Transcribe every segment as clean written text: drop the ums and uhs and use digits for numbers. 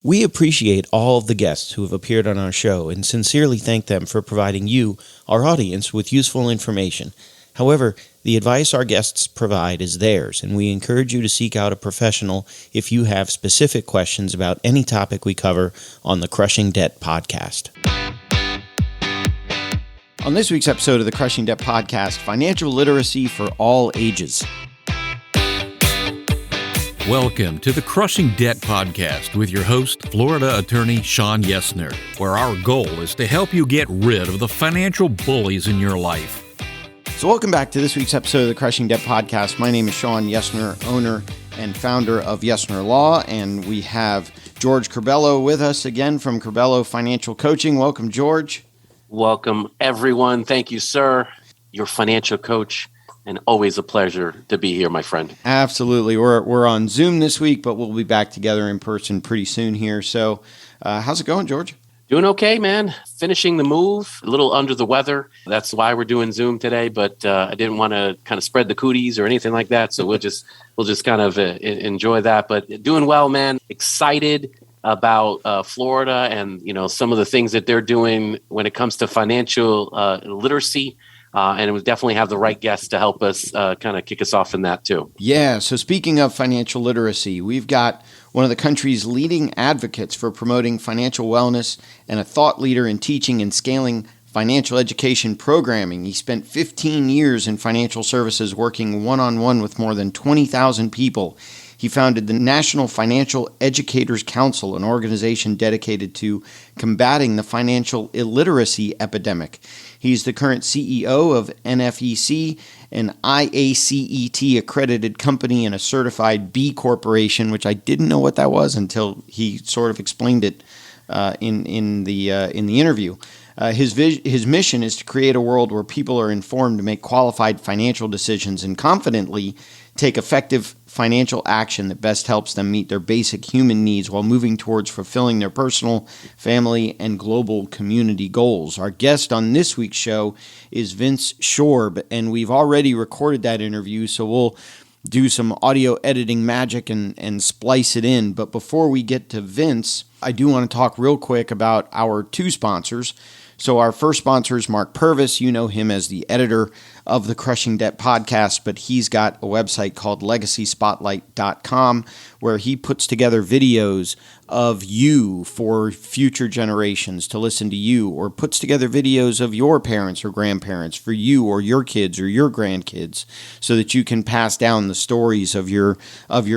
We appreciate all of the guests who have appeared on our show and sincerely thank them for providing you, our audience, with useful information. However, the advice our guests provide is theirs, and we encourage you to seek out a professional if you have specific questions about any topic we cover on the Crushing Debt Podcast. On this week's episode of the Crushing Debt Podcast, financial literacy for all ages. Welcome to the Crushing Debt Podcast with your host, Florida attorney Sean Yesner, where our goal is to help you get rid of the financial bullies in your life. So welcome back to this week's episode of the Crushing Debt Podcast. My name is Sean Yesner, owner and founder of Yesner Law, and we have George Curbelo with us again from Curbelo Financial Coaching. Welcome, George. Welcome, everyone. Thank you, sir. Your financial coach. And always a pleasure to be here, my friend. Absolutely. We're on Zoom this week, but we'll be back together in person pretty soon here. So how's it going, George? Doing okay, man. Finishing the move, a little under the weather. That's why we're doing Zoom today, but I didn't want to kind of spread the cooties or anything like that. So we'll just kind of enjoy that. But doing well, man. Excited about Florida and, some of the things that they're doing when it comes to financial literacy. And we definitely have the right guests to help us kind of kick us off in that too. Yeah. So speaking of financial literacy, we've got one of the country's leading advocates for promoting financial wellness and a thought leader in teaching and scaling financial education programming. He spent 15 years in financial services working one-on-one with more than 20,000 people. He founded the National Financial Educators Council, an organization dedicated to combating the financial illiteracy epidemic. He's the current CEO of NFEC, an IACET accredited company and a certified B Corporation, which I didn't know what that was until he sort of explained it in the interview. His mission is to create a world where people are informed to make qualified financial decisions and confidently take effective financial action that best helps them meet their basic human needs while moving towards fulfilling their personal, family, and global community goals. Our guest on this week's show is Vince Shorb, and we've already recorded that interview, so we'll do some audio editing magic and splice it in. But before we get to Vince, I do want to talk real quick about our two sponsors. So our first sponsor is Mark Purvis. You know him as the editor of the Crushing Debt Podcast, but he's got a website called legacyspotlight.com where he puts together videos of you for future generations to listen to you, or puts together videos of your parents or grandparents for you or your kids or your grandkids so that you can pass down the stories of your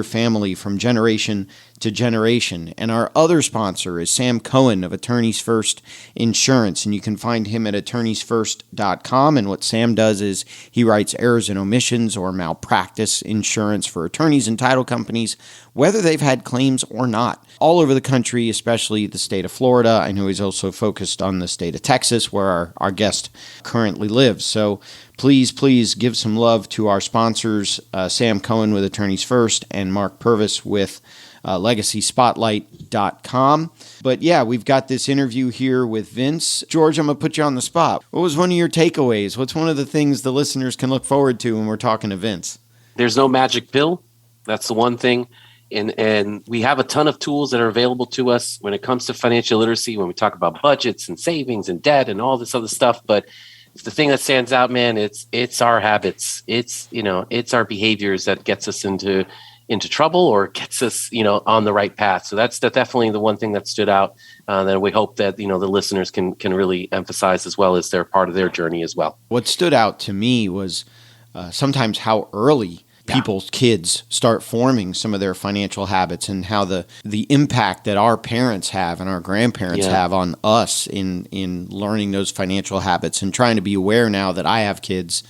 family from generation to generation. And our other sponsor is Sam Cohen of Attorneys First Insurance, and you can find him at attorneysfirst.com. And what Sam does is he writes errors and omissions or malpractice insurance for attorneys and title companies, whether they've had claims or not, all over the country, especially the state of Florida. I know he's also focused on the state of Texas, where our guest currently lives. So please give some love to our sponsors, Sam Cohen with Attorneys First and Mark Purvis with legacyspotlight.com. But yeah, we've got this interview here with Vince. George, I'm going to put you on the spot. What was one of your takeaways? What's one of the things the listeners can look forward to when we're talking to Vince? There's no magic pill. That's the one thing. And we have a ton of tools that are available to us when it comes to financial literacy, when we talk about budgets and savings and debt and all this other stuff. But the thing that stands out, man, it's our habits. It's our behaviors that gets us into trouble or gets us, on the right path. So that's definitely the one thing that stood out that we hope that, the listeners can really emphasize as well as they're part of their journey as well. What stood out to me was sometimes how early people's kids start forming some of their financial habits, and how the impact that our parents have and our grandparents have on us in learning those financial habits, and trying to be aware now that I have kids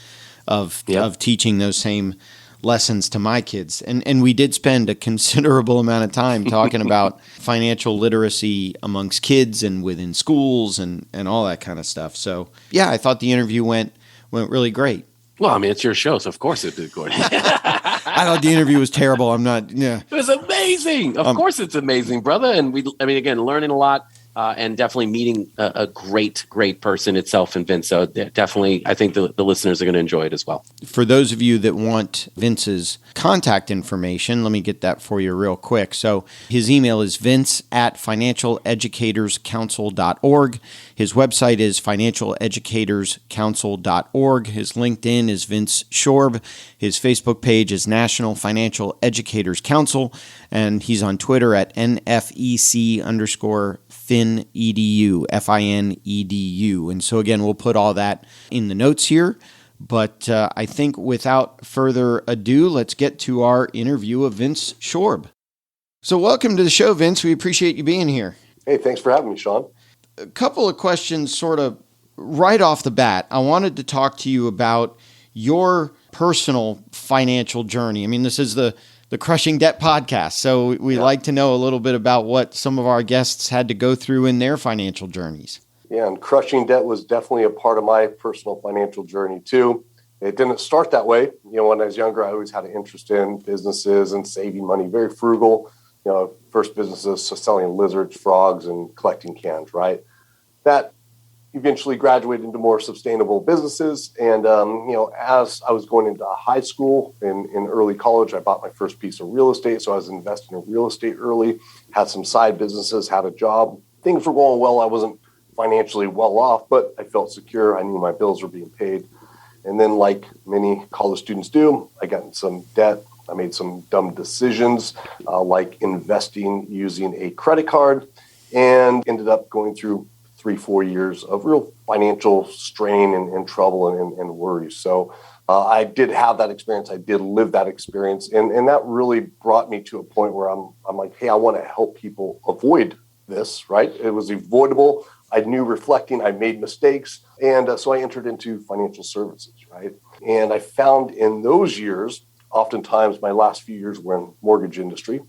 of teaching those same lessons to my kids. And we did spend a considerable amount of time talking about financial literacy amongst kids and within schools and all that kind of stuff. So yeah, I thought the interview went really great. Well, I mean, it's your show, so of course it did, Gordon. I thought the interview was terrible. It was amazing. Of course it's amazing, brother. And again, learning a lot. and definitely meeting a great person itself in Vince. So definitely, I think the listeners are going to enjoy it as well. For those of you that want Vince's contact information, let me get that for you real quick. So his email is vince@financialeducatorscouncil.org. His website is financialeducatorscouncil.org. His LinkedIn is Vince Shorb. His Facebook page is National Financial Educators Council. And he's on Twitter at NFEC_FINEDU, FINEDU. And so again, we'll put all that in the notes here. But I think without further ado, let's get to our interview of Vince Shorb. So welcome to the show, Vince. We appreciate you being here. Hey, thanks for having me, Sean. A couple of questions sort of right off the bat. I wanted to talk to you about your personal financial journey. I mean, this is the Crushing Debt podcast, so we like to know a little bit about what some of our guests had to go through in their financial journeys. Yeah, and crushing debt was definitely a part of my personal financial journey too. It didn't start that way. When I was younger, I always had an interest in businesses and saving money, very frugal. First businesses, so selling lizards, frogs, and collecting cans, right? That eventually graduated into more sustainable businesses. And, as I was going into high school and in early college, I bought my first piece of real estate. So I was investing in real estate early, had some side businesses, had a job. Things were going well. I wasn't financially well off, but I felt secure. I knew my bills were being paid. And then, like many college students do, I got in some debt. I made some dumb decisions, like investing using a credit card, and ended up going through 3-4 years of real financial strain and trouble and worry. So I did have that experience. I did live that experience. And that really brought me to a point where I'm like, hey, I want to help people avoid this, right? It was avoidable. I knew reflecting, I made mistakes. And so I entered into financial services, right? And I found in those years, oftentimes my last few years were in mortgage industry.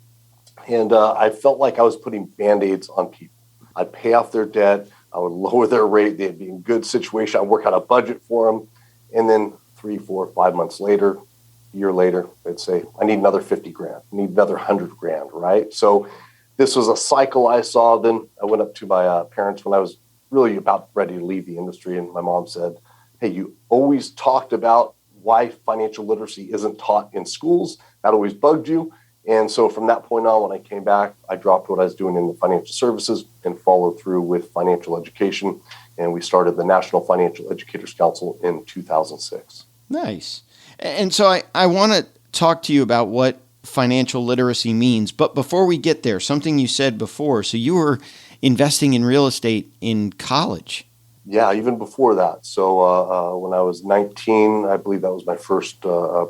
And I felt like I was putting Band-Aids on people. I'd pay off their debt. I would lower their rate. They'd be in good situation. I'd work out a budget for them. And then 3, 4, 5 months later, a year later, they'd say, I need another 50 grand. I need another 100 grand, right? So this was a cycle I saw. Then I went up to my parents when I was really about ready to leave the industry. And my mom said, hey, you always talked about why financial literacy isn't taught in schools. That always bugged you. And so from that point on, when I came back, I dropped what I was doing in the financial services and followed through with financial education. And we started the National Financial Educators Council in 2006. Nice. And so I want to talk to you about what financial literacy means. But before we get there, something you said before. So you were investing in real estate in college. Yeah, even before that. So when I was 19, I believe that was my first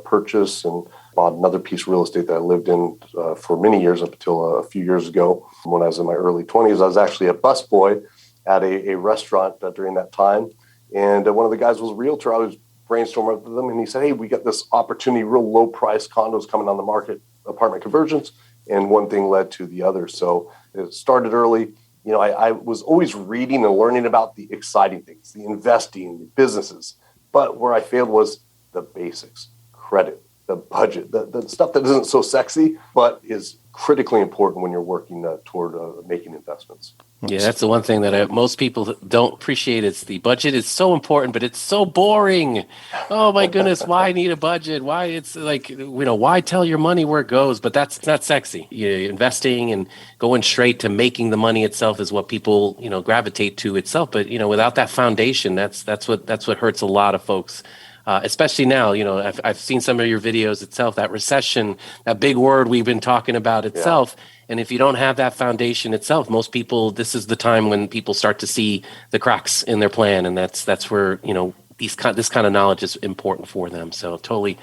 purchase, and bought another piece of real estate that I lived in for many years up until a few years ago. When I was in my early 20s, I was actually a busboy at a restaurant during that time. And one of the guys was a realtor. I was brainstorming with them, and he said, hey, we got this opportunity, real low price condos coming on the market, apartment conversions. And one thing led to the other. So it started early. I was always reading and learning about the exciting things, the investing, the businesses. But where I failed was the basics, credit, the budget, the stuff that isn't so sexy, but is critically important when you're working toward making investments. Yeah, that's the one thing that most people don't appreciate. It's the budget is so important, but it's so boring. Oh my goodness, why need a budget? Why it's like, why tell your money where it goes? But that's not sexy. Investing and going straight to making the money itself is what people, gravitate to itself. But, without that foundation, that's what hurts a lot of folks. Especially now, I've seen some of your videos itself, that recession, that big word we've been talking about itself. Yeah. And if you don't have that foundation itself, most people, this is the time when people start to see the cracks in their plan. And that's where, this kind of knowledge is important for them. So totally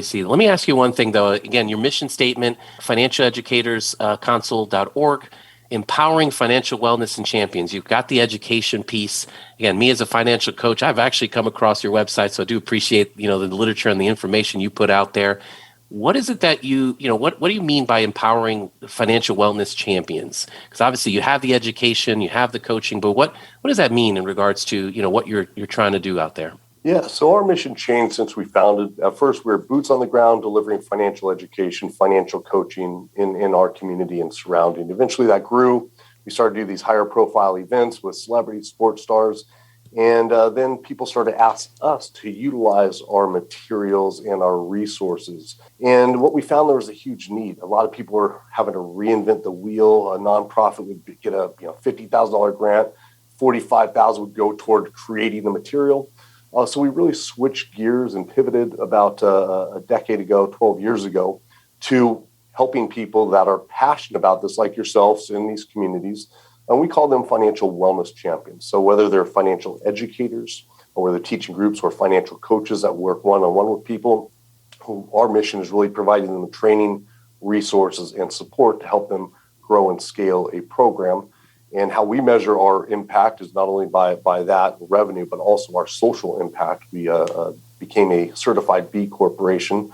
see that. Let me ask you one thing, though. Again, your mission statement, financialeducatorscouncil.org. Empowering financial wellness and champions. You've got the education piece. Again, me as a financial coach, I've actually come across your website, so I do appreciate, the literature and the information you put out there. What is it that what do you mean by empowering financial wellness champions? Because obviously you have the education, you have the coaching, but what does that mean in regards to, what you're trying to do out there? Yeah, so our mission changed since we founded. At first, we were boots on the ground delivering financial education, financial coaching in our community and surrounding. Eventually, that grew. We started to do these higher profile events with celebrities, sports stars. And then people started to ask us to utilize our materials and our resources. And what we found, there was a huge need. A lot of people were having to reinvent the wheel. A nonprofit would get a $50,000 grant, $45,000 would go toward creating the material. So we really switched gears and pivoted about a decade ago, 12 years ago, to helping people that are passionate about this, like yourselves in these communities. And we call them financial wellness champions. So whether they're financial educators or whether teaching groups or financial coaches that work one-on-one with people, who our mission is really providing them training, resources, and support to help them grow and scale a program. And how we measure our impact is not only by that revenue, but also our social impact. We became a certified B Corporation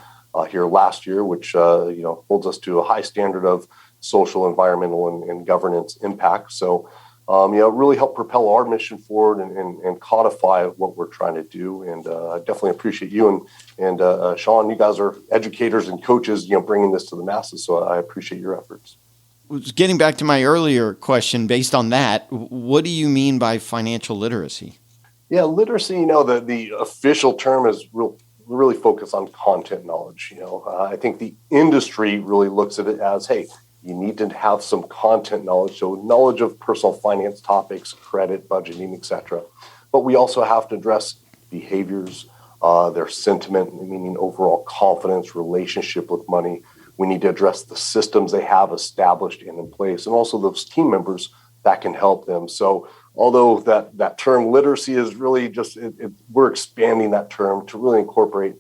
here last year, which holds us to a high standard of social, environmental, and governance impact. So, really help propel our mission forward and codify what we're trying to do. And I definitely appreciate you and Sean. You guys are educators and coaches, bringing this to the masses. So I appreciate your efforts. Getting back to my earlier question, based on that, what do you mean by financial literacy? Yeah, literacy, the official term is really focused on content knowledge. I think the industry really looks at it as, hey, you need to have some content knowledge, so knowledge of personal finance topics, credit, budgeting, etc. But we also have to address behaviors, their sentiment, meaning overall confidence, relationship with money. We need to address the systems they have established and in place, and also those team members that can help them. So although that term literacy is really just, we're expanding that term to really incorporate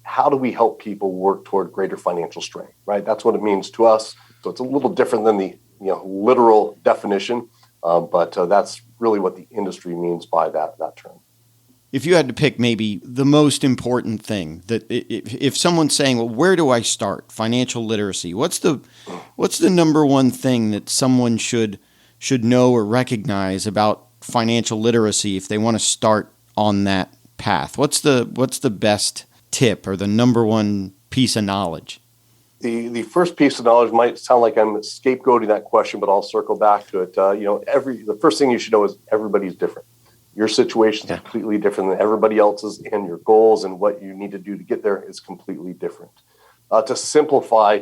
how do we help people work toward greater financial strength, right? That's what it means to us. So it's a little different than the literal definition, but that's really what the industry means by that term. If you had to pick maybe the most important thing, that if someone's saying, well, where do I start? Financial literacy. What's the number one thing that someone should know or recognize about financial literacy if they want to start on that path? What's the best tip or the number one piece of knowledge? The first piece of knowledge might sound like I'm scapegoating that question, but I'll circle back to it. The first thing you should know is everybody's different. Your situation is completely different than everybody else's, and your goals and what you need to do to get there is completely different. To simplify,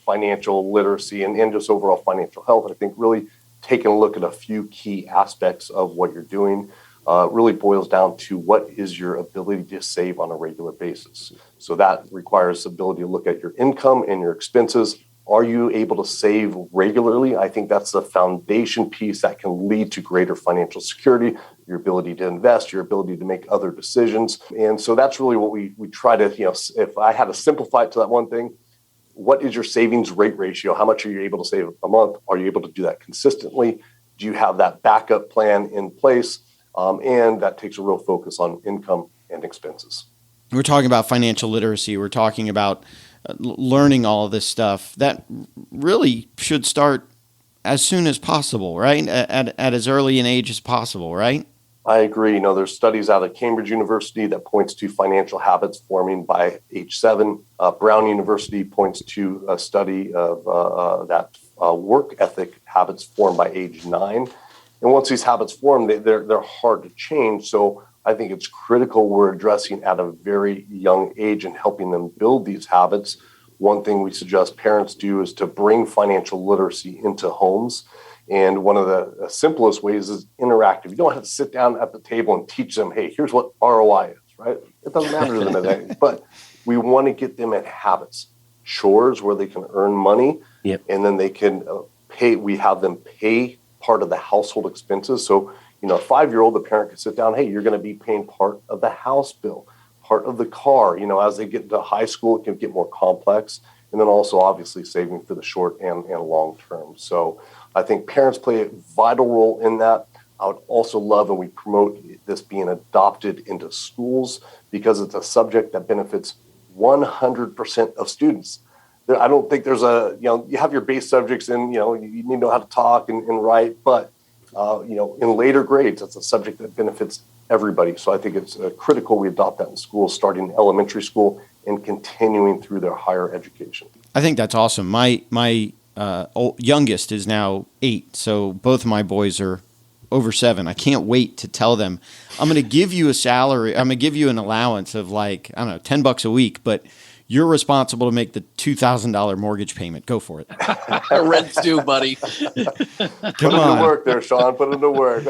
financial literacy and just overall financial health, I think really taking a look at a few key aspects of what you're doing really boils down to what is your ability to save on a regular basis. So that requires the ability to look at your income and your expenses. Are you able to save regularly? I think that's the foundation piece that can lead to greater financial security, your ability to invest, your ability to make other decisions. And so that's really what we try to, if I had to simplify it to that one thing, what is your savings rate ratio? How much are you able to save a month? Are you able to do that consistently? Do you have that backup plan in place? And that takes a real focus on income and expenses. We're talking about financial literacy. We're talking about learning all of this stuff. That really should start as soon as possible, right? At as early an age as possible, right? I agree. There's studies out of Cambridge University that points to financial habits forming by age 7. Brown University points to a study of that work ethic habits formed by age 9. And once these habits form, they're hard to change. So I think it's critical we're addressing at a very young age and helping them build these habits. One thing we suggest parents do is to bring financial literacy into homes. And one of the simplest ways is interactive. You don't have to sit down at the table and teach them, hey, here's what ROI is, right? It doesn't matter to them today. But we want to get them in habits, chores where they can earn money, and then they can pay. We have them pay part of the household expenses. So, a 5-year-old, the parent can sit down, hey, you're going to be paying part of the house bill, part of the car. As they get into high school, it can get more complex. And then also obviously saving for the short and long term. So I think parents play a vital role in that. I would also love, and we promote this being adopted into schools because it's a subject that benefits 100% of students. I don't think there's you have your base subjects and, you need to know how to talk and write, but, in later grades, it's a subject that benefits everybody. So I think it's critical we adopt that in schools, starting in elementary school and continuing through their higher education. I think that's awesome. My youngest is now 8, so both of my boys are over 7. I can't wait to tell them, I'm going to give you a salary. I'm going to give you an allowance of like, I don't know, $10 a week, but you're responsible to make the $2,000 mortgage payment. Go for it. Rent's due, buddy. Come Put on. them to work there, Sean. Put them to work.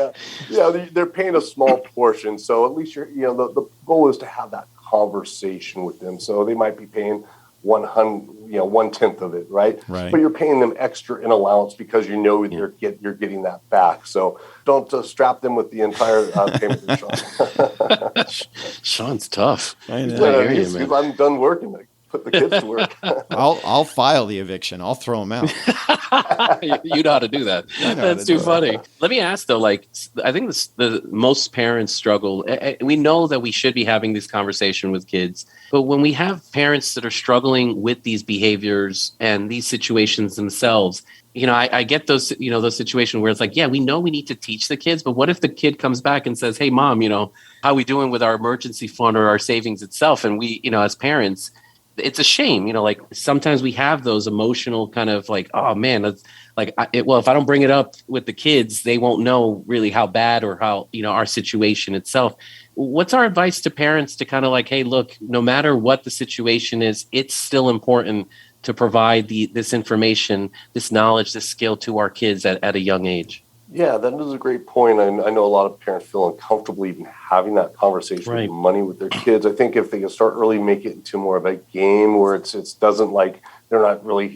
They're paying a small portion, so at least the goal is to have that conversation with them. So they might be paying 1/10 of it, right? Right. But you're paying them extra in allowance because you're getting that back. So don't strap them with the entire payment, Sean. Sean's tough. I know. I'm done working. Put the kids to work. I'll file the eviction. I'll throw them out. You know how to do that. That's too funny. Let me ask though, I think the most parents struggle. We know that we should be having this conversation with kids, but when we have parents that are struggling with these behaviors and these situations themselves, I get those situations where it's like, yeah, we know we need to teach the kids, but what if the kid comes back and says, hey mom, how are we doing with our emergency fund or our savings itself? And we, as parents, it's a shame, sometimes we have those emotional kind of like, oh man, if I don't bring it up with the kids, they won't know really how bad or how, our situation itself. What's our advice to parents to kind of like, hey, look, no matter what the situation is, it's still important to provide this information, this knowledge, this skill to our kids at a young age? Yeah, that is a great point. I know a lot of parents feel uncomfortable even having that conversation with money with their kids. I think if they can start early, make it into more of a game where it doesn't like they're not really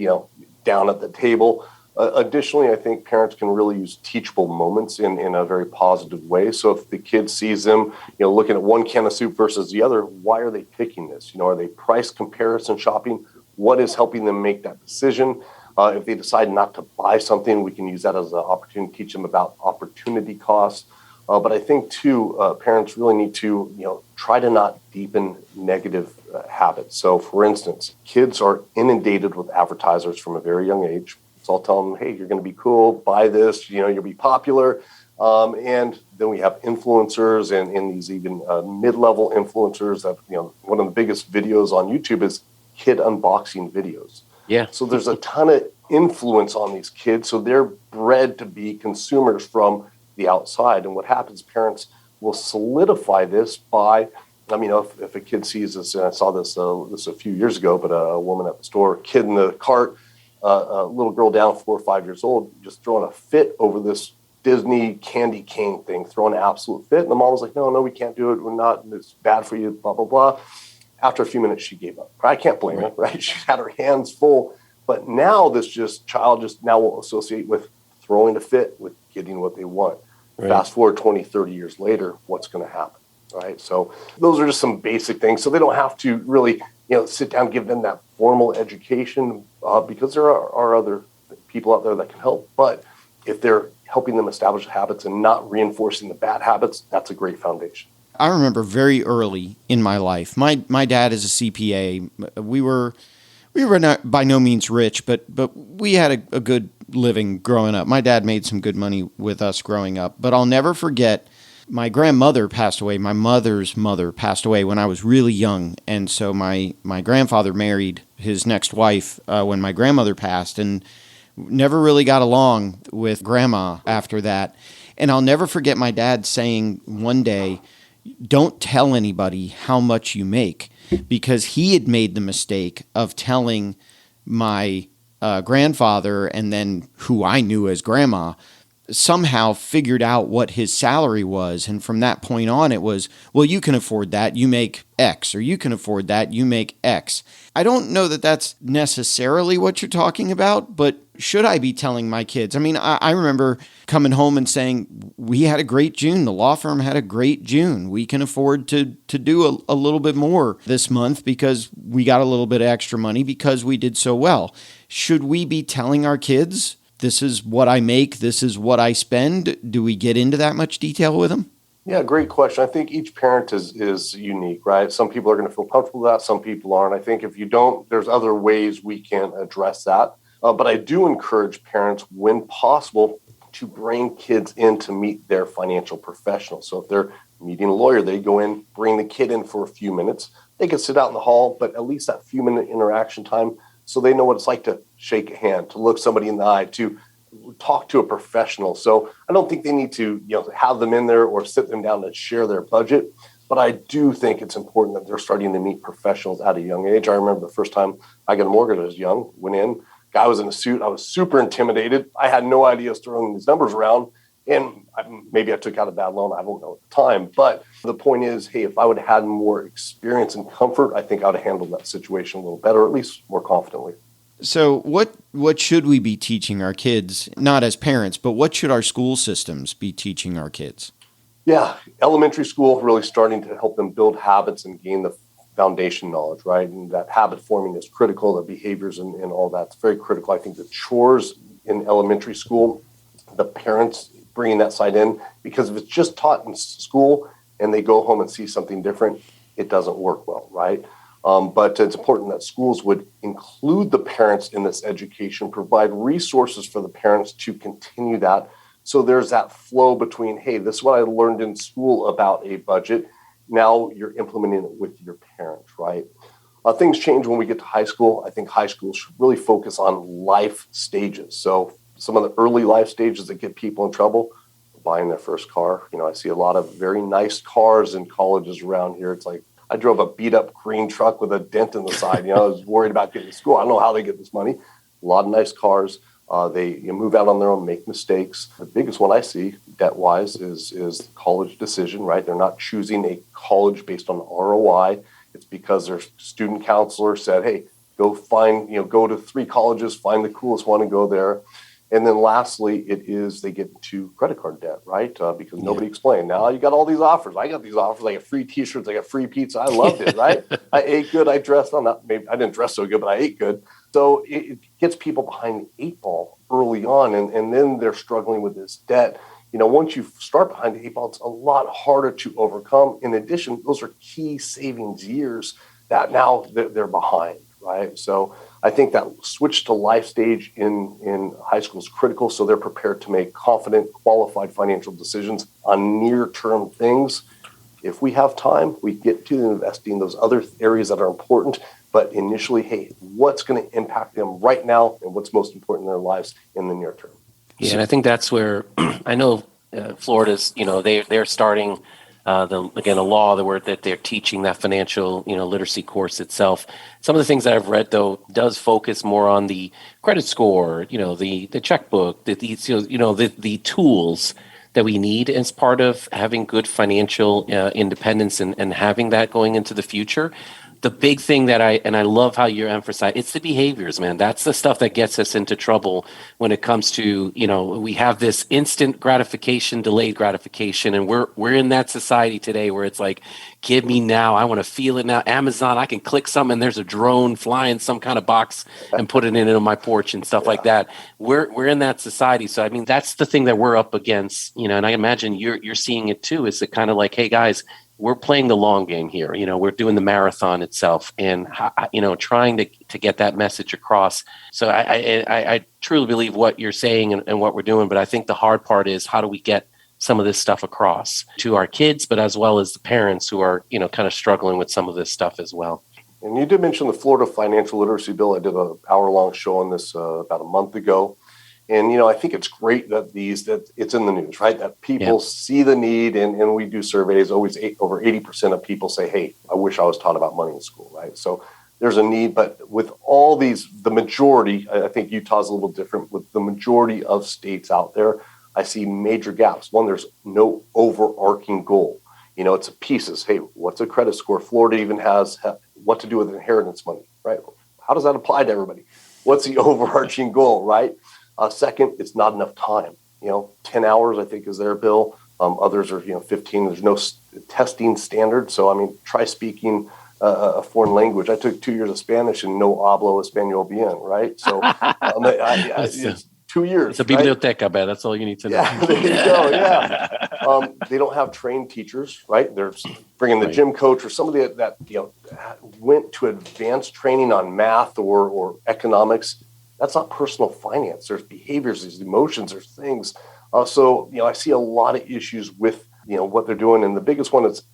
down at the table. Additionally, I think parents can really use teachable moments in a very positive way. So if the kid sees them, looking at one can of soup versus the other, why are they picking this? Are they price comparison shopping? What is helping them make that decision? If they decide not to buy something, we can use that as an opportunity to teach them about opportunity costs. But I think, too, parents really need to, try to not deepen negative habits. So, for instance, kids are inundated with advertisers from a very young age. So I'll tell them, hey, you're going to be cool, buy this, you'll be popular. And then we have influencers and these even mid-level influencers that, one of the biggest videos on YouTube is kid unboxing videos. Yeah. So there's a ton of influence on these kids. So they're bred to be consumers from the outside. And what happens, parents will solidify this by, if a kid sees this, and I saw this a few years ago, but a woman at the store, kid in the cart, a little girl down 4 or 5 years old, just throwing a fit over this Disney candy cane thing, throwing an absolute fit. And the mom was like, no, we can't do it. We're not, it's bad for you, blah, blah, blah. After a few minutes, she gave up. I can't blame her, right? She had her hands full. But now this child now will associate with throwing a fit with getting what they want. Right. Fast forward 20, 30 years later, what's going to happen, right? So those are just some basic things. So they don't have to really, sit down, give them that formal education because there are other people out there that can help. But if they're helping them establish habits and not reinforcing the bad habits, that's a great foundation. I remember very early in my life, my dad is a CPA. We were not by no means rich, but we had a good living growing up. My dad made some good money with us growing up. But I'll never forget, my grandmother passed away. My mother's mother passed away when I was really young. And so my grandfather married his next wife when my grandmother passed and never really got along with grandma after that. And I'll never forget my dad saying one day, don't tell anybody how much you make, because he had made the mistake of telling my grandfather, and then who I knew as grandma, somehow figured out what his salary was. And from that point on, it was, well, you can afford that, you make X, or you can afford that, you make X. I don't know that that's necessarily what you're talking about, but should I be telling my kids? I remember coming home and saying, we had a great June. The law firm had a great June. We can afford to do a little bit more this month because we got a little bit of extra money because we did so well. Should we be telling our kids, this is what I make, this is what I spend? Do we get into that much detail with them? Yeah, great question. I think each parent is unique, right? Some people are going to feel comfortable with that. Some people aren't. I think if you don't, there's other ways we can address that. But I do encourage parents, when possible, to bring kids in to meet their financial professional. So if they're meeting a lawyer, they go in, bring the kid in for a few minutes. They can sit out in the hall, but at least that few minute interaction time so they know what it's like to shake a hand, to look somebody in the eye, to talk to a professional. So I don't think they need to, have them in there or sit them down to share their budget. But I do think it's important that they're starting to meet professionals at a young age. I remember the first time I got a mortgage, I was young, went in, guy was in a suit. I was super intimidated. I had no idea throwing these numbers around. And maybe I took out a bad loan. I don't know at the time. But the point is, hey, if I would have had more experience and comfort, I think I would have handled that situation a little better, or at least more confidently. So what should we be teaching our kids, not as parents, but what should our school systems be teaching our kids? Yeah, elementary school really starting to help them build habits and gain the foundation knowledge, right? And that habit forming is critical, the behaviors and all that's very critical. I think the chores in elementary school, the parents bringing that side in, because if it's just taught in school and they go home and see something different, it doesn't work well, right? But it's important that schools would include the parents in this education, provide resources for the parents to continue that. So there's that flow between, hey, this is what I learned in school about a budget. Now you're implementing it with your parents, right? Things change when we get to high school. I think high school should really focus on life stages. So some of the early life stages that get people in trouble, buying their first car. I see a lot of very nice cars in colleges around here. It's like, I drove a beat up green truck with a dent in the side. I was worried about getting to school. I don't know how they get this money. A lot of nice cars. They move out on their own, make mistakes. The biggest one I see debt-wise is college decision, right? They're not choosing a college based on ROI. It's because their student counselor said, hey, go to 3 colleges, find the coolest one and go there. And then lastly, they get into credit card debt, right? Because nobody explained. Now you got all these offers. I got these offers. I got free T-shirts. I got free pizza. I loved it, right? I ate good. I dressed maybe I didn't dress so good, but I ate good. So it gets people behind the 8 ball early on, and then they're struggling with this debt. Once you start behind the 8 ball, it's a lot harder to overcome. In addition, those are key savings years that now they're behind, right? So I think that switch to life stage in high school is critical, so they're prepared to make confident, qualified financial decisions on near-term things. If we have time, we get to investing in those other areas that are important. But initially, hey, what's going to impact them right now and what's most important in their lives in the near term? Yeah, and I think that's where I know Florida's, they're starting a law that they're teaching that financial, literacy course itself. Some of the things that I've read, though, does focus more on the credit score, the checkbook, the tools that we need as part of having good financial independence and having that going into the future. The big thing that I love how you're emphasizing, it's the behaviors, man. That's the stuff that gets us into trouble when it comes to, we have this instant gratification, delayed gratification, and we're in that society today where it's like, give me now, I want to feel it now. Amazon, I can click something and there's a drone flying some kind of box and put it in on my porch and stuff like that. We're in that society. So I mean, that's the thing that we're up against, and I imagine you're seeing it too. Is it kind of like, hey guys, we're playing the long game here. We're doing the marathon itself and, trying to get that message across. So I truly believe what you're saying and what we're doing. But I think the hard part is how do we get some of this stuff across to our kids, but as well as the parents who are, kind of struggling with some of this stuff as well. And you did mention the Florida Financial Literacy Bill. I did an hour-long show on this about a month ago. And, I think it's great that it's in the news, right? That people see the need, and we do surveys. Always over 80% of people say, hey, I wish I was taught about money in school, right? So there's a need. But with all these, the majority, I think Utah's a little different. With the majority of states out there, I see major gaps. One, there's no overarching goal. It's pieces. Hey, what's a credit score? Florida even has what to do with inheritance money, right? How does that apply to everybody? What's the overarching goal, right? Second, it's not enough time. 10 hours, I think, is their bill. Others are, 15. There's no testing standard. So, try speaking a foreign language. I took 2 years of Spanish and no hablo español bien, right? So, it's 2 years. It's a biblioteca, man. That's all you need to know. Yeah, there you go. Yeah. They don't have trained teachers, right? They're bringing the gym coach or somebody that went to advanced training on math or economics. That's not personal finance. There's behaviors, there's emotions, there's things. So, I see a lot of issues with, what they're doing. And the biggest one is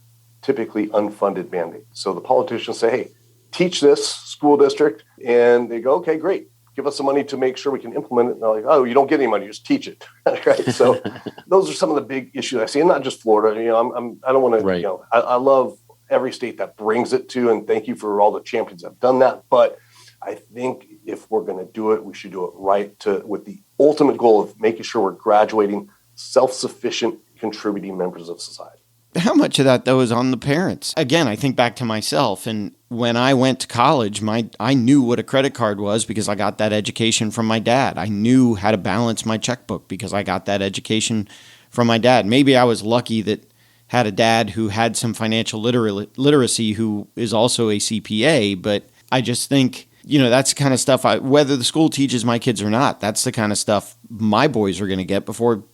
typically unfunded mandates. So the politicians say, hey, teach this school district. And they go, okay, great. Give us some money to make sure we can implement it. And they're like, oh, you don't get any money, just teach it. Right. So those are some of the big issues I see, and not just Florida. I don't want to, Right. I love every state that brings it to, and thank you for all the champions that have done that. But I think if we're going to do it, we should do it right, with the ultimate goal of making sure we're graduating self-sufficient, contributing members of society. How much of that, though, is on the parents? Again, I think back to myself, and when I went to college, I knew what a credit card was because I got that education from my dad. I knew how to balance my checkbook because I got that education from my dad. Maybe I was lucky that had a dad who had some financial literacy who is also a CPA, but I just think, that's the kind of stuff, whether the school teaches my kids or not, that's the kind of stuff my boys are going to get before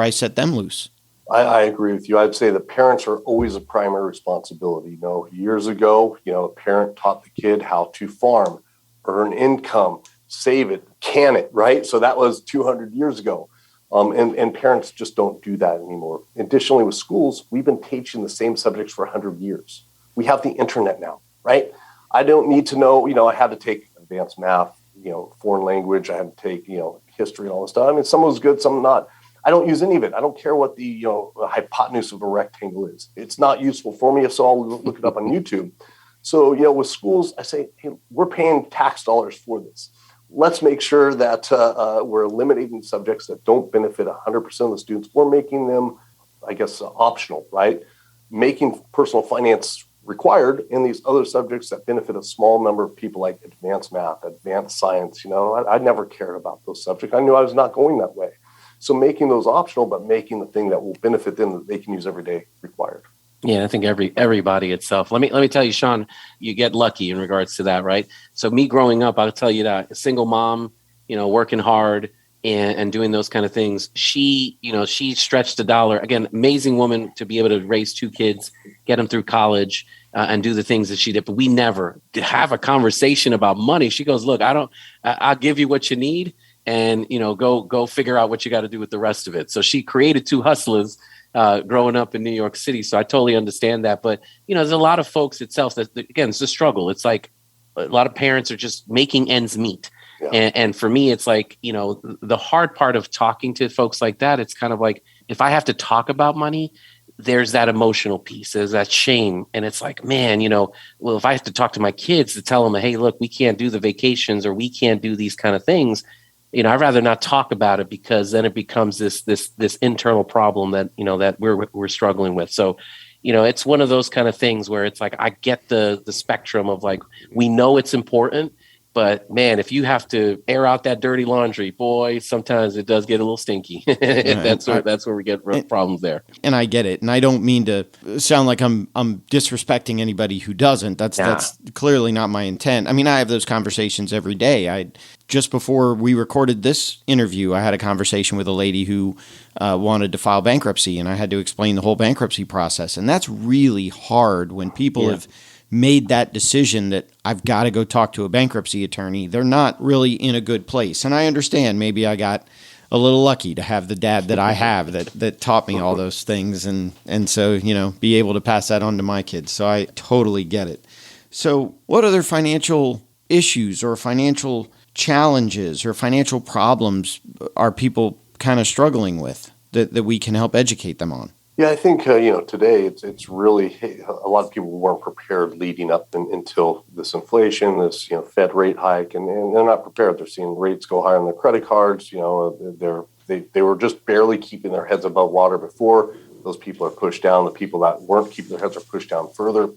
I set them loose. I agree with you. I'd say the parents are always a primary responsibility. Years ago, a parent taught the kid how to farm, earn income, save it, can it, right? So that was 200 years ago. And parents just don't do that anymore. Additionally, with schools, we've been teaching the same subjects for 100 years. We have the internet now, right? I don't need to know, I had to take advanced math, foreign language. I had to take, history and all this stuff. I mean, some was good, some not. I don't use any of it. I don't care what the hypotenuse of a rectangle is. It's not useful for me, so I'll look it up on YouTube. So, with schools, I say, hey, we're paying tax dollars for this. Let's make sure that we're eliminating subjects that don't benefit 100% of the students. We're making them, I guess, optional, right? Making personal finance required in these other subjects that benefit a small number of people, like advanced math, advanced science. I never cared about those subjects. I knew I was not going that way. So making those optional, but making the thing that will benefit them that they can use every day required. Yeah, I think everybody itself. Let me tell you, Sean, you get lucky in regards to that, right? So me growing up, I'll tell you that a single mom, working hard and doing those kind of things. She stretched the dollar. Again, amazing woman to be able to raise two kids, get them through college, and do the things that she did. But we never have a conversation about money. She goes, look, I'll give you what you need. And, go figure out what you got to do with the rest of it. So she created two hustlers growing up in New York City. So I totally understand that. But, there's a lot of folks itself that, again, it's a struggle. It's like a lot of parents are just making ends meet. Yeah. And for me, it's like, the hard part of talking to folks like that, it's kind of like, if I have to talk about money, there's that emotional piece, there's that shame. And it's like, man, well, if I have to talk to my kids to tell them, hey, look, we can't do the vacations or we can't do these kind of things, I'd rather not talk about it because then it becomes this internal problem that, that we're struggling with. So, it's one of those kind of things where it's like, I get the spectrum of like, we know it's important, but man, if you have to air out that dirty laundry, boy, sometimes it does get a little stinky. That's where we get problems there. And I get it. And I don't mean to sound like I'm disrespecting anybody who doesn't. That's clearly not my intent. I mean, I have those conversations every day. Just before we recorded this interview, I had a conversation with a lady who wanted to file bankruptcy, and I had to explain the whole bankruptcy process. And that's really hard when people have made that decision that I've got to go talk to a bankruptcy attorney. They're not really in a good place. And I understand maybe I got a little lucky to have the dad that I have that taught me all those things. And so, be able to pass that on to my kids. So I totally get it. So what other financial issues or financial challenges or financial problems are people kind of struggling with that we can help educate them on? Yeah, I think, today it's really, a lot of people weren't prepared leading up until this inflation, this, Fed rate hike, and they're not prepared. They're seeing rates go higher on their credit cards. They were just barely keeping their heads above water before. Those people are pushed down. The people that weren't keeping their heads are pushed down further.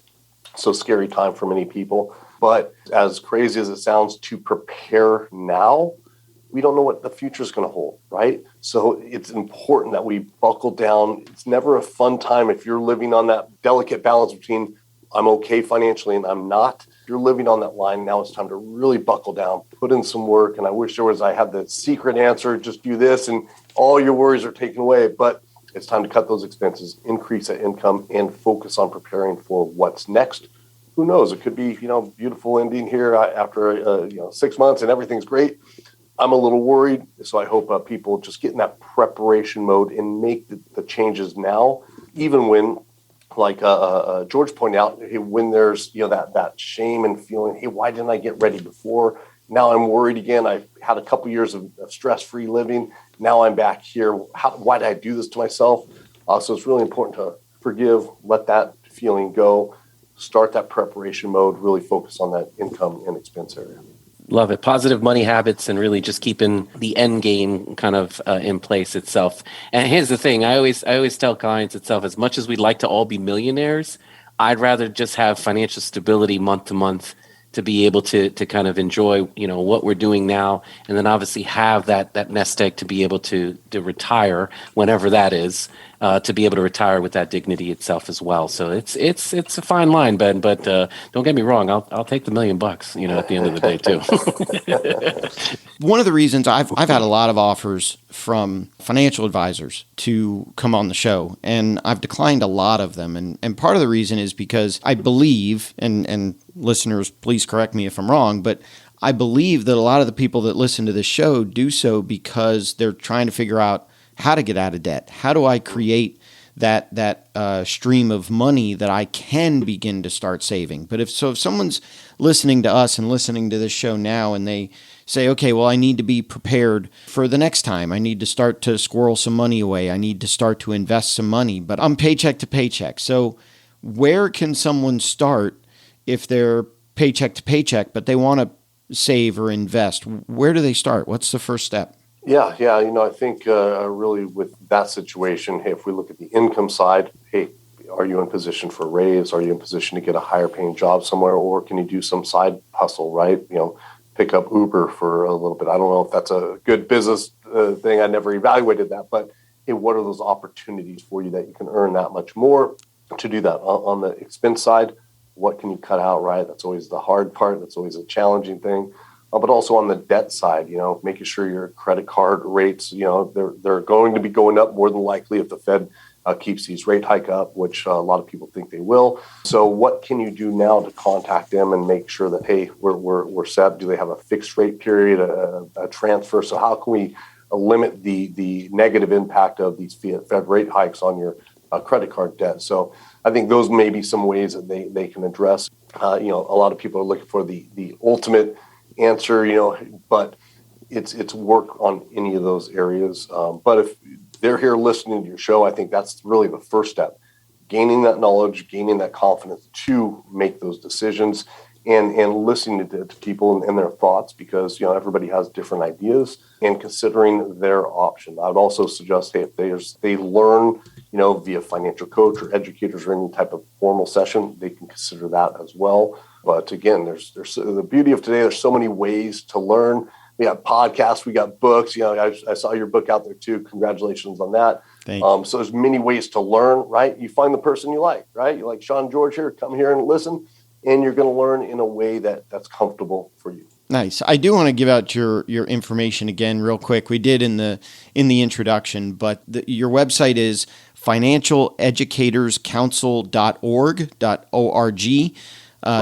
So scary time for many people. But as crazy as it sounds, to prepare now, we don't know what the future is going to hold, right? So it's important that we buckle down. It's never a fun time if you're living on that delicate balance between I'm okay financially and I'm not. If you're living on that line, now it's time to really buckle down, put in some work. And I wish I had the secret answer, just do this and all your worries are taken away. But it's time to cut those expenses, increase that income, and focus on preparing for what's next. Who knows? It could be, beautiful ending here after 6 months and everything's great. I'm a little worried, so I hope people just get in that preparation mode and make the changes now, even when like George pointed out, hey, when there's that shame and feeling, hey, why didn't I get ready before? Now I'm worried again. I've had a couple years of stress-free living. Now I'm back here. Why did I do this to myself? So it's really important to forgive, let that feeling go, start that preparation mode, really focus on that income and expense area. Love it. Positive money habits and really just keeping the end game kind of in place itself. And here's the thing. I always tell clients itself, as much as we'd like to all be millionaires, I'd rather just have financial stability month to month to be able to kind of enjoy, what we're doing now. And then obviously have that nest egg to be able to retire whenever that is, to be able to retire with that dignity itself as well. So it's a fine line, Ben, but don't get me wrong. I'll take the $1 million, at the end of the day too. One of the reasons I've had a lot of offers from financial advisors to come on the show, and I've declined a lot of them. And part of the reason is because I believe, and listeners, please correct me if I'm wrong, but I believe that a lot of the people that listen to this show do so because they're trying to figure out how to get out of debt. How do I create that stream of money that I can begin to start saving? But if someone's listening to us and listening to this show now and they say, okay, well, I need to be prepared for the next time. I need to start to squirrel some money away. I need to start to invest some money, but I'm paycheck to paycheck. So where can someone start if they're paycheck to paycheck, but they want to save or invest? Where do they start? What's the first step? Yeah. I think really with that situation, hey, if we look at the income side, hey, are you in position for a raise? Are you in position to get a higher paying job somewhere? Or can you do some side hustle, right? Pick up Uber for a little bit. I don't know if that's a good business thing. I never evaluated that, but hey, what are those opportunities for you that you can earn that much more to do that? On the expense side, what can you cut out, right? That's always the hard part. That's always a challenging thing. But also on the debt side, making sure your credit card rates, they're going to be going up more than likely if the Fed keeps these rate hike up, which a lot of people think they will. So what can you do now to contact them and make sure that, hey, we're set? Do they have a fixed rate period, a transfer? So how can we limit the negative impact of these Fed rate hikes on your credit card debt? So I think those may be some ways that they can address. A lot of people are looking for the ultimate answer, but it's work on any of those areas. But if they're here listening to your show, I think that's really the first step, gaining that knowledge, gaining that confidence to make those decisions and listening to people and their thoughts, because, everybody has different ideas, and considering their option. I would also suggest, hey, if they learn, via financial coach or educators or any type of formal session, they can consider that as well. But again, there's the beauty of today. There's so many ways to learn. We got podcasts, we got books. I saw your book out there too. Congratulations on that. So there's many ways to learn, right? You find the person you like, right? You like Sean George here, come here and listen, and you're going to learn in a way that's comfortable for you. Nice. I do want to give out your information again real quick. We did in the introduction, but your website is financialeducatorscouncil.org.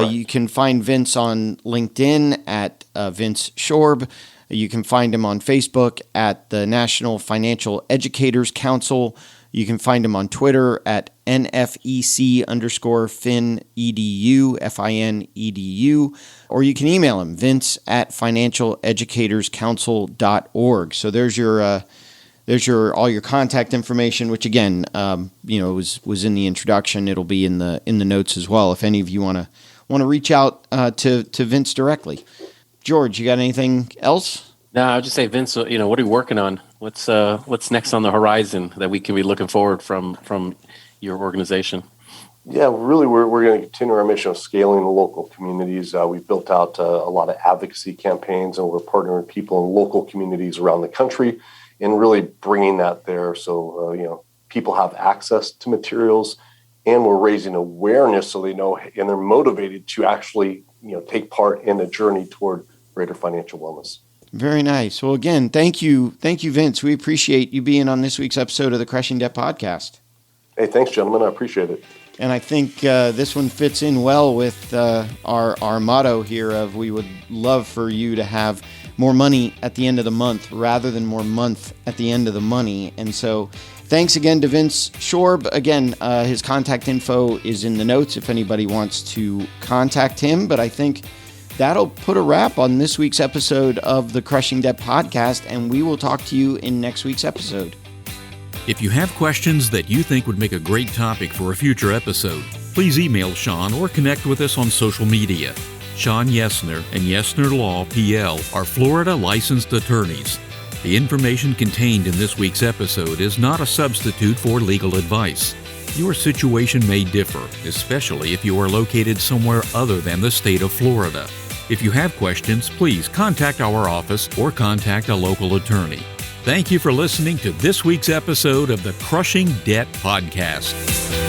You can find Vince on LinkedIn at Vince Shorb. You can find him on Facebook at the National Financial Educators Council. You can find him on Twitter at NFEC_FINEDU, FINEDU, or you can email him, vince@financialeducatorscouncil.org. So there's your all your contact information, which again, was in the introduction. It'll be in the notes as well if any of you want to reach out to Vince directly. George, you got anything else? No, I would just say, Vince, what are you working on? What's next on the horizon that we can be looking forward from your organization? Yeah, really, we're going to continue our mission of scaling the local communities. We've built out a lot of advocacy campaigns, and we're partnering with people in local communities around the country and really bringing that there. So, people have access to materials, and we're raising awareness so they know and they're motivated to actually, take part in a journey toward greater financial wellness. Very nice. Well, again, thank you, Vince. We appreciate you being on this week's episode of the Crushing Debt Podcast. Hey, thanks, gentlemen. I appreciate it. And I think this one fits in well with our motto here of we would love for you to have more money at the end of the month rather than more month at the end of the money. And so thanks again to Vince Shorb. Again, his contact info is in the notes if anybody wants to contact him. But I think that'll put a wrap on this week's episode of the Crushing Debt Podcast, and we will talk to you in next week's episode. If you have questions that you think would make a great topic for a future episode, please email Sean or connect with us on social media. Sean Yesner and Yesner Law, PL, are Florida licensed attorneys. The information contained in this week's episode is not a substitute for legal advice. Your situation may differ, especially if you are located somewhere other than the state of Florida. If you have questions, please contact our office or contact a local attorney. Thank you for listening to this week's episode of the Crushing Debt Podcast.